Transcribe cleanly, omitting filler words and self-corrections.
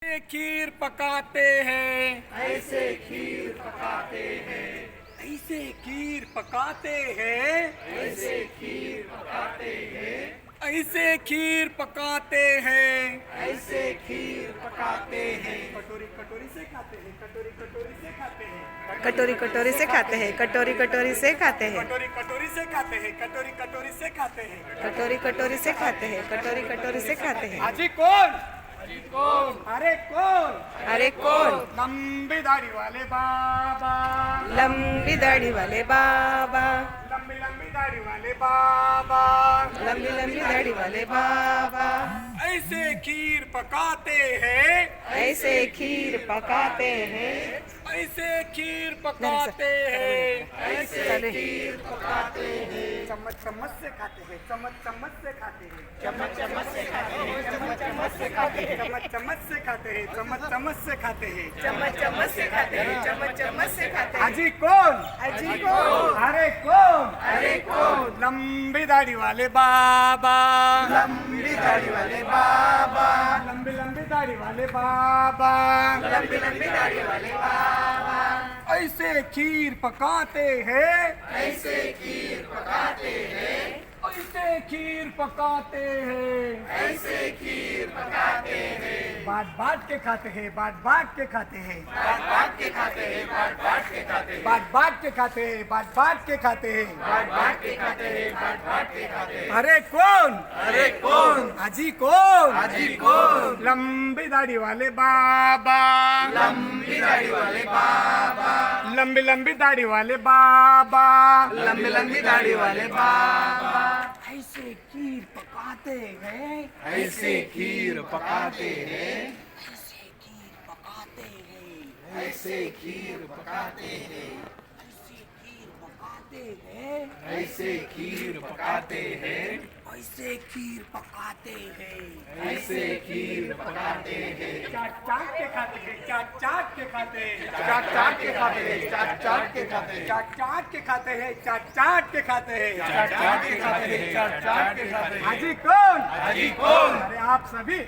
ऐसे खीर पकाते हैं, ऐसे खीर पकाते हैं, ऐसे खीर पकाते हैं, ऐसे खीर पकाते हैं, ऐसे खीर पकाते हैं। ऐसे खीर पकाते हैं। कटोरी कटोरी से खाते हैं, कटोरी कटोरी से खाते हैं, कटोरी कटोरी से खाते हैं, कटोरी कटोरी से खाते हैं, कटोरी कटोरी से खाते हैं, कटोरी कटोरी से खाते हैं। कटोरी कटोरी से खाते हैं, कटोरी कटोरी से खाते हैं। हाजी कौन? अरे कौन? अरे कौन? लंबी दाढ़ी वाले बाबा, लंबी दाढ़ी वाले बाबा, लंबी लंबी दाढ़ी वाले बाबा, लंबी लंबी दाढ़ी वाले बाबा, ऐसे खीर पकाते हैं, ऐसे खीर पकाते हैं, ऐसे खीर पकाते हैं, ऐसे खीर पकाते हैं। चम्मच चम्मच से खाते हैं, चम्मच चम्मच से खाते हैं, चम्मच चम्मच से खाते हैं, चम्मच चम्मच से खाते हैं, चम्मच चम्मच से खाते हैं, चम्मच चम्मच से खाते हैं। चम्मच चम्मच से खाते हैं, चम्मच चम्मच से खाते हैं। हाजी कौन? अजी कौन? अरे कौन? अरे कौन? लंबी दाढ़ी वाले बाबा, लंबी दाढ़ी वाले बाबा, लंबी लंबी दाढ़ी वाले बाबा, लंबी लंबी दाढ़ी वाले बाबा, ऐसे खीर पकाते हैं, ऐसे खीर पकाते हैं, ऐसे खीर पकाते हैं। ऐसे खीर पकाते हैं। बांट बांट के खाते हैं, बांट बांट के खाते हैं, बांट बांट के खाते हैं, बांट बांट के खाते हैं, बांट बांट के खाते हैं, बांट बांट के खाते हैं। बांट बांट के खाते हैं, बांट बांट के खाते हैं। अरे कौन? अरे कौन? हाजी कौन? हाजी कौन? लंबी दाढ़ी वाले बाबा, लंबी दाढ़ी वाले बाबा, लंबी लंबी दाढ़ी वाले बाबा, लंबी लंबी दाढ़ी वाले बाबा, ऐसे खीर पकाते हैं, ऐसे खीर पकाते हैं, ऐसे खीर पकाते हैं, ऐसे खीर पकाते हैं, ऐसे खीर पकाते हैं, ऐसे खीर पकाते हैं, ऐसे खीर पकाते हैं। ऐसे खीर पकाते हैं। चाट चाट के खाते हैं, चाट चाट के खाते हैं, चाट चाट के खाते हैं, चाट चाट के खाते हैं, चाट चाट के खाते हैं, चाट चाट के खाते हैं। चाट चाट के खाते हैं, चाट चाट के खाते हैं। हाजी कौन? हाजी कौन? अरे आप सभी।